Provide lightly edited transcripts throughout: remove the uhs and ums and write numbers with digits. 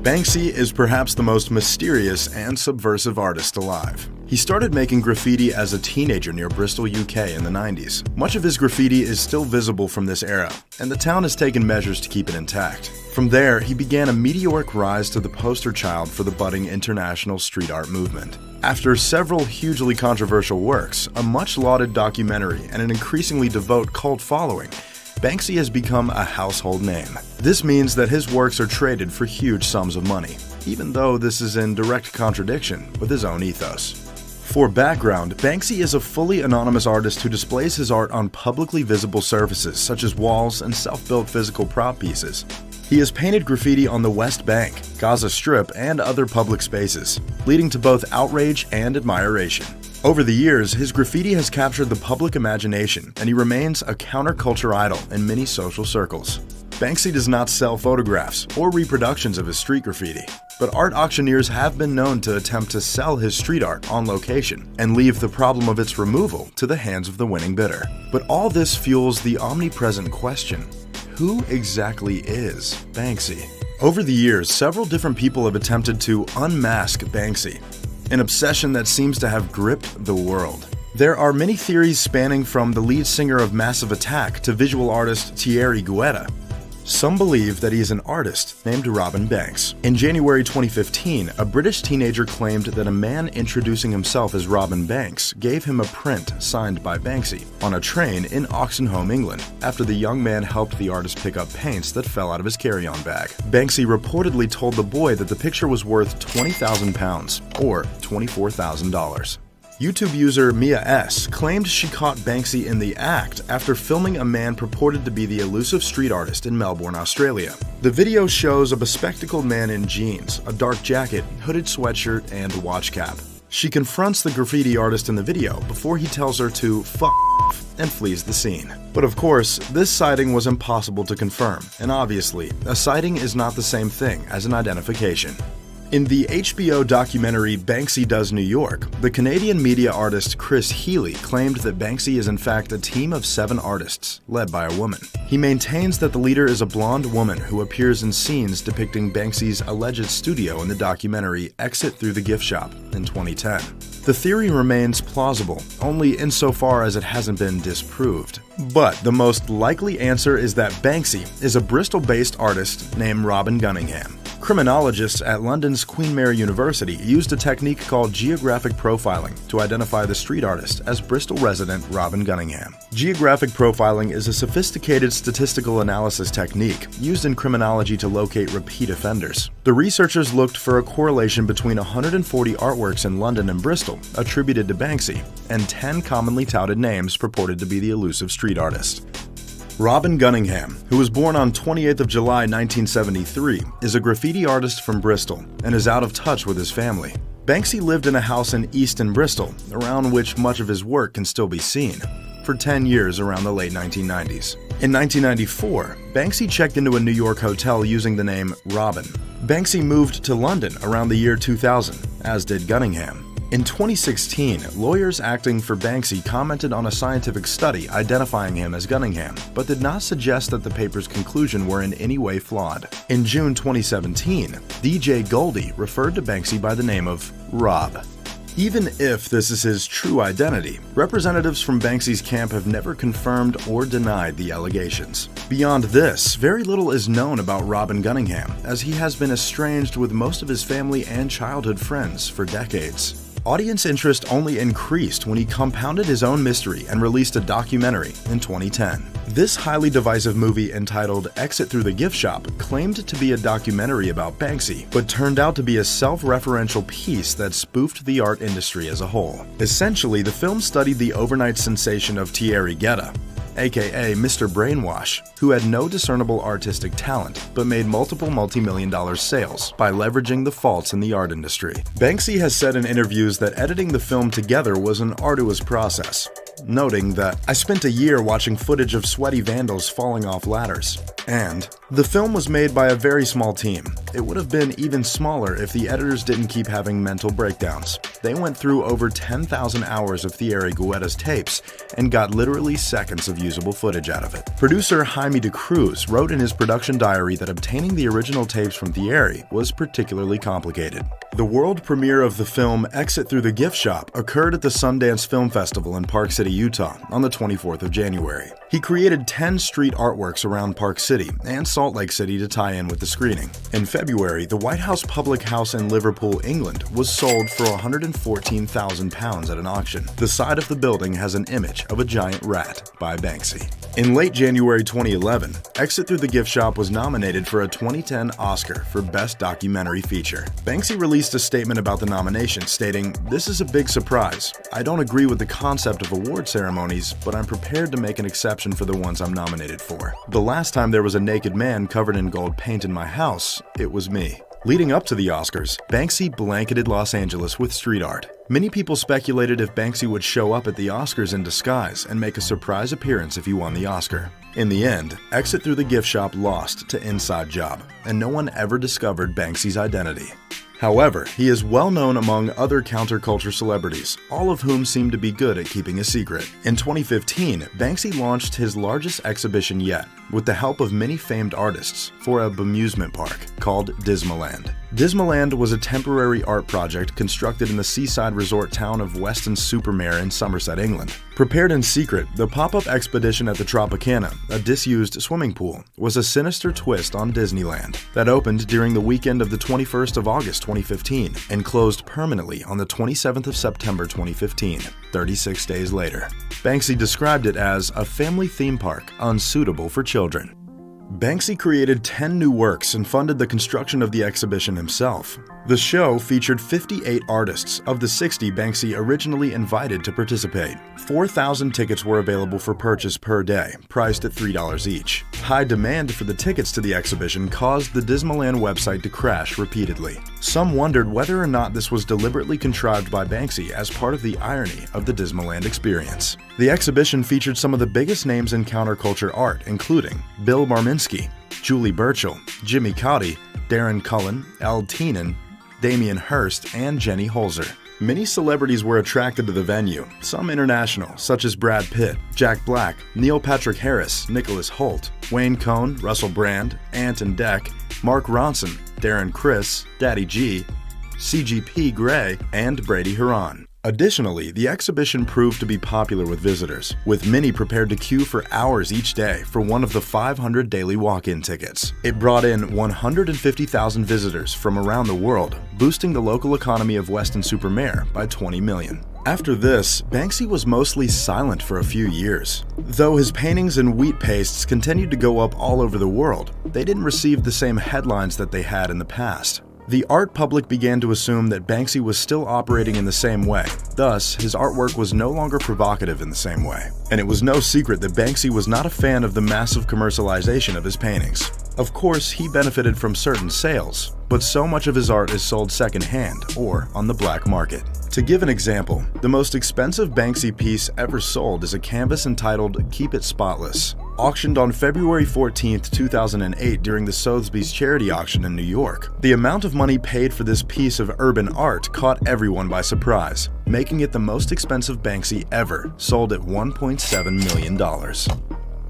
Banksy is perhaps the most mysterious and subversive artist alive. He started making graffiti as a teenager near Bristol, UK in the 90s. Much of his graffiti is still visible from this era, and the town has taken measures to keep it intact. From there, he began a meteoric rise to the poster child for the budding international street art movement. After several hugely controversial works, a much-lauded documentary, and an increasingly devout cult following, Banksy has become a household name. This means that his works are traded for huge sums of money, even though this is in direct contradiction with his own ethos. For background, Banksy is a fully anonymous artist who displays his art on publicly visible surfaces such as walls and self-built physical prop pieces. He has painted graffiti on the West Bank, Gaza Strip, and other public spaces, leading to both outrage and admiration. Over the years, his graffiti has captured the public imagination, and he remains a counterculture idol in many social circles. Banksy does not sell photographs or reproductions of his street graffiti, but art auctioneers have been known to attempt to sell his street art on location and leave the problem of its removal to the hands of the winning bidder. But all this fuels the omnipresent question: who exactly is Banksy? Over the years, several different people have attempted to unmask Banksy, an obsession that seems to have gripped the world. There are many theories spanning from the lead singer of Massive Attack to visual artist Thierry Guetta. Some believe that he is an artist named Robin Banks. In January 2015, a British teenager claimed that a man introducing himself as Robin Banks gave him a print signed by Banksy on a train in Oxenholme, England, after the young man helped the artist pick up paints that fell out of his carry-on bag. Banksy reportedly told the boy that the picture was worth £20,000 or $24,000. YouTube user Mia S. claimed she caught Banksy in the act after filming a man purported to be the elusive street artist in Melbourne, Australia. The video shows a bespectacled man in jeans, a dark jacket, hooded sweatshirt, and watch cap. She confronts the graffiti artist in the video before he tells her to fuck off and flees the scene. But of course, this sighting was impossible to confirm, and obviously, a sighting is not the same thing as an identification. In the HBO documentary Banksy Does New York, the Canadian media artist Chris Healy claimed that Banksy is in fact a team of 7 artists, led by a woman. He maintains that the leader is a blonde woman who appears in scenes depicting Banksy's alleged studio in the documentary Exit Through the Gift Shop in 2010. The theory remains plausible, only insofar as it hasn't been disproved. But the most likely answer is that Banksy is a Bristol-based artist named Robin Gunningham. Criminologists at London's Queen Mary University used a technique called geographic profiling to identify the street artist as Bristol resident Robin Gunningham. Geographic profiling is a sophisticated statistical analysis technique used in criminology to locate repeat offenders. The researchers looked for a correlation between 140 artworks in London and Bristol attributed to Banksy and 10 commonly touted names purported to be the elusive street artist. Robin Gunningham, who was born on 28th of July 1973, is a graffiti artist from Bristol and is out of touch with his family. Banksy lived in a house in Easton, Bristol, around which much of his work can still be seen, for 10 years around the late 1990s. In 1994, Banksy checked into a New York hotel using the name Robin. Banksy moved to London around the year 2000, as did Gunningham. In 2016, lawyers acting for Banksy commented on a scientific study identifying him as Gunningham, but did not suggest that the paper's conclusion were in any way flawed. In June 2017, DJ Goldie referred to Banksy by the name of Rob. Even if this is his true identity, representatives from Banksy's camp have never confirmed or denied the allegations. Beyond this, very little is known about Robin Gunningham, as he has been estranged with most of his family and childhood friends for decades. Audience interest only increased when he compounded his own mystery and released a documentary in 2010. This highly divisive movie entitled Exit Through the Gift Shop claimed to be a documentary about Banksy, but turned out to be a self-referential piece that spoofed the art industry as a whole. Essentially, the film studied the overnight sensation of Thierry Guetta, aka Mr. Brainwash, who had no discernible artistic talent, but made multiple multi-million-dollar sales by leveraging the faults in the art industry. Banksy has said in interviews that editing the film together was an arduous process. noting that, "I spent a year watching footage of sweaty vandals falling off ladders." And, "The film was made by a very small team. It would have been even smaller if the editors didn't keep having mental breakdowns. They went through over 10,000 hours of Thierry Guetta's tapes and got literally seconds of usable footage out of it." Producer Jaime de Cruz wrote in his production diary that obtaining the original tapes from Thierry was particularly complicated. The world premiere of the film Exit Through the Gift Shop occurred at the Sundance Film Festival in Park City, Utah on the 24th of January. He created 10 street artworks around Park City and Salt Lake City to tie in with the screening. In February, the White House Public House in Liverpool, England was sold for £114,000 at an auction. The side of the building has an image of a giant rat by Banksy. In late January 2011, Exit Through the Gift Shop was nominated for a 2010 Oscar for Best Documentary Feature. Banksy released a statement about the nomination, stating, "This is a big surprise. I don't agree with the concept of award ceremonies, but I'm prepared to make an exception for the ones I'm nominated for. The last time there was a naked man covered in gold paint in my house, it was me." Leading up to the Oscars, Banksy blanketed Los Angeles with street art. Many people speculated if Banksy would show up at the Oscars in disguise and make a surprise appearance if he won the Oscar. In the end, Exit Through the Gift Shop lost to Inside Job, and no one ever discovered Banksy's identity. However, he is well known among other counterculture celebrities, all of whom seem to be good at keeping a secret. In 2015, Banksy launched his largest exhibition yet, with the help of many famed artists, for a bemusement park called Dismaland. Dismaland was a temporary art project constructed in the seaside resort town of Weston-super-Mare in Somerset, England. Prepared in secret, the pop-up expedition at the Tropicana, a disused swimming pool, was a sinister twist on Disneyland that opened during the weekend of the 21st of August 2015 and closed permanently on the 27th of September 2015, 36 days later. Banksy described it as a family theme park unsuitable for children. Banksy created 10 new works and funded the construction of the exhibition himself. The show featured 58 artists of the 60 Banksy originally invited to participate. 4,000 tickets were available for purchase per day, priced at $3 each. High demand for the tickets to the exhibition caused the Dismaland website to crash repeatedly. Some wondered whether or not this was deliberately contrived by Banksy as part of the irony of the Dismaland experience. The exhibition featured some of the biggest names in counterculture art, including Bill Barminski, Julie Burchill, Jimmy Cauty, Darren Cullen, Al Teenan, Damien Hirst, and Jenny Holzer. Many celebrities were attracted to the venue, some international, such as Brad Pitt, Jack Black, Neil Patrick Harris, Nicholas Hoult, Wayne Cohn, Russell Brand, Ant and Dec, Mark Ronson, Darren Criss, Daddy G, CGP Grey, and Brady Haran. Additionally, the exhibition proved to be popular with visitors, with many prepared to queue for hours each day for one of the 500 daily walk-in tickets. It brought in 150,000 visitors from around the world, boosting the local economy of Weston-super-Mare by 20 million. After this, Banksy was mostly silent for a few years. Though his paintings and wheat pastes continued to go up all over the world, they didn't receive the same headlines that they had in the past. The art public began to assume that Banksy was still operating in the same way. Thus, his artwork was no longer provocative in the same way. And it was no secret that Banksy was not a fan of the massive commercialization of his paintings. Of course, he benefited from certain sales, but so much of his art is sold secondhand or on the black market. To give an example, the most expensive Banksy piece ever sold is a canvas entitled "Keep It Spotless." Auctioned on February 14, 2008 during the Sotheby's charity auction in New York. The amount of money paid for this piece of urban art caught everyone by surprise, making it the most expensive Banksy ever, sold at $1.7 million.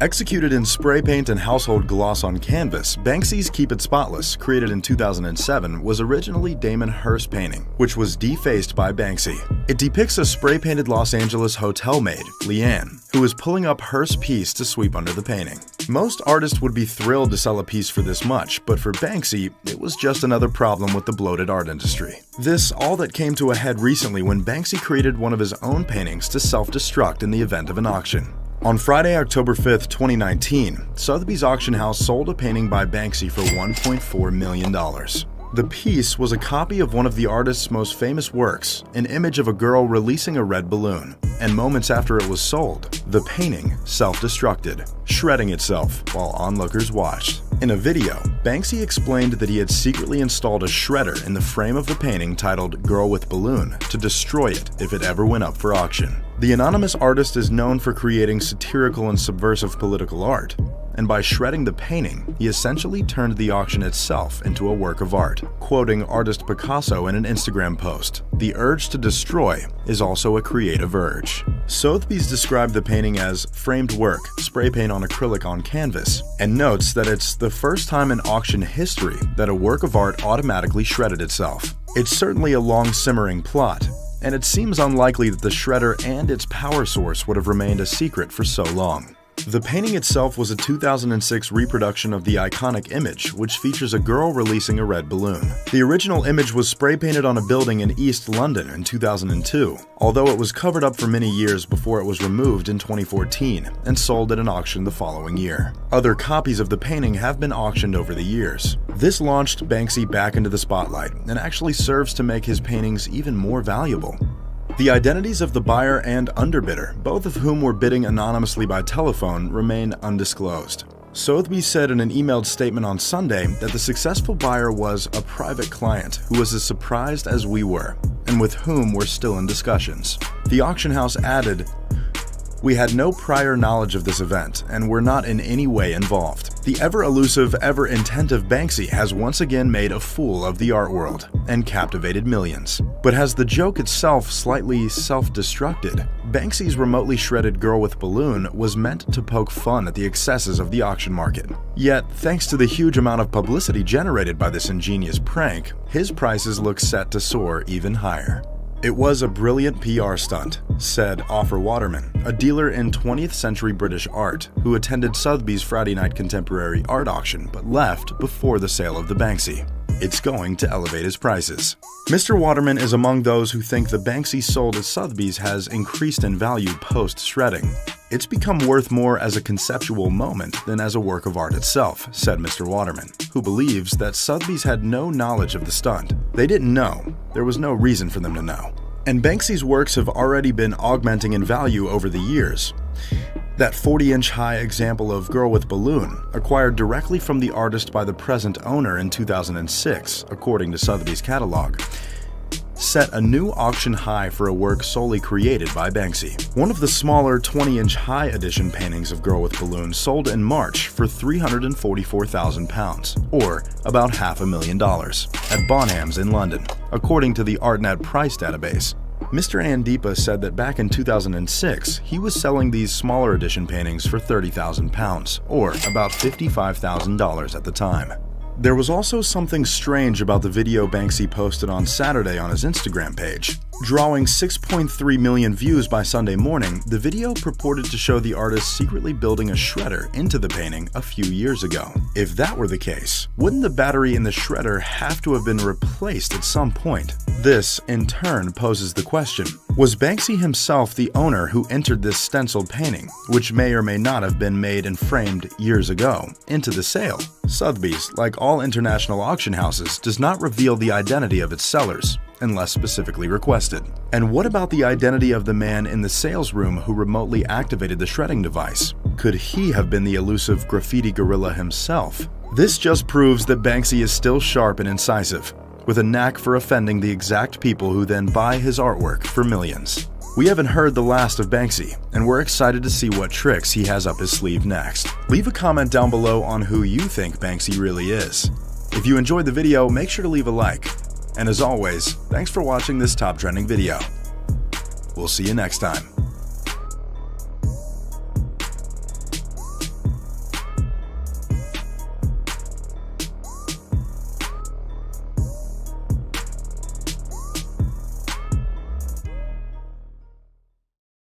Executed in spray paint and household gloss on canvas, Banksy's Keep It Spotless, created in 2007, was originally Damon Hirst's painting, which was defaced by Banksy. It depicts a spray-painted Los Angeles hotel maid, Leanne, who is pulling up Hirst's piece to sweep under the painting. Most artists would be thrilled to sell a piece for this much, but for Banksy, it was just another problem with the bloated art industry. This all that came to a head recently when Banksy created one of his own paintings to self-destruct in the event of an auction. On Friday, October 5, 2019, Sotheby's auction house sold a painting by Banksy for $1.4 million. The piece was a copy of one of the artist's most famous works, an image of a girl releasing a red balloon, and moments after it was sold, the painting self-destructed, shredding itself while onlookers watched. In a video, Banksy explained that he had secretly installed a shredder in the frame of the painting titled "Girl with Balloon" to destroy it if it ever went up for auction. The anonymous artist is known for creating satirical and subversive political art, and by shredding the painting, he essentially turned the auction itself into a work of art. Quoting artist Picasso in an Instagram post, "The urge to destroy is also a creative urge." Sotheby's described the painting as framed work, spray paint on acrylic on canvas, and notes that it's the first time in auction history that a work of art automatically shredded itself. It's certainly a long simmering plot, and it seems unlikely that the shredder and its power source would have remained a secret for so long. The painting itself was a 2006 reproduction of the iconic image, which features a girl releasing a red balloon. The original image was spray painted on a building in East London in 2002, although it was covered up for many years before it was removed in 2014 and sold at an auction the following year. Other copies of the painting have been auctioned over the years. This launched Banksy back into the spotlight and actually serves to make his paintings even more valuable. The identities of the buyer and underbidder, both of whom were bidding anonymously by telephone, remain undisclosed. Sotheby's said in an emailed statement on Sunday that the successful buyer was a private client who was as surprised as we were, and with whom we're still in discussions. The auction house added, "We had no prior knowledge of this event, and were not in any way involved. The ever-elusive, ever-intentive Banksy has once again made a fool of the art world and captivated millions. But has the joke itself slightly self-destructed? Banksy's remotely shredded girl with balloon was meant to poke fun at the excesses of the auction market. Yet, thanks to the huge amount of publicity generated by this ingenious prank, his prices look set to soar even higher." "It was a brilliant PR stunt," said Offer Waterman, a dealer in 20th century British art, who attended Sotheby's Friday night contemporary art auction but left before the sale of the Banksy. "It's going to elevate his prices." Mr. Waterman is among those who think the Banksy sold at Sotheby's has increased in value post-shredding. "It's become worth more as a conceptual moment than as a work of art itself," said Mr. Waterman, who believes that Sotheby's had no knowledge of the stunt. "They didn't know. There was no reason for them to know. And Banksy's works have already been augmenting in value over the years. That 40-inch high example of Girl with Balloon, acquired directly from the artist by the present owner in 2006, according to Sotheby's catalog, set a new auction high for a work solely created by Banksy. One of the smaller 20-inch high edition paintings of Girl with Balloon sold in March for £344,000, or about $500,000, at Bonhams in London, according to the ArtNet price database. Mr. Andipa said that back in 2006, he was selling these smaller edition paintings for £30,000, or about $55,000 at the time. There was also something strange about the video Banksy posted on Saturday on his Instagram page. Drawing 6.3 million views by Sunday morning, the video purported to show the artist secretly building a shredder into the painting a few years ago. If that were the case, wouldn't the battery in the shredder have to have been replaced at some point? This, in turn, poses the question, was Banksy himself the owner who entered this stenciled painting, which may or may not have been made and framed years ago, into the sale? Sotheby's, like all international auction houses, does not reveal the identity of its sellers, unless specifically requested. And what about the identity of the man in the sales room who remotely activated the shredding device? Could he have been the elusive graffiti gorilla himself? This just proves that Banksy is still sharp and incisive, with a knack for offending the exact people who then buy his artwork for millions. We haven't heard the last of Banksy, and we're excited to see what tricks he has up his sleeve next. Leave a comment down below on who you think Banksy really is. If you enjoyed the video, make sure to leave a like. And as always, thanks for watching this top trending video. We'll see you next time.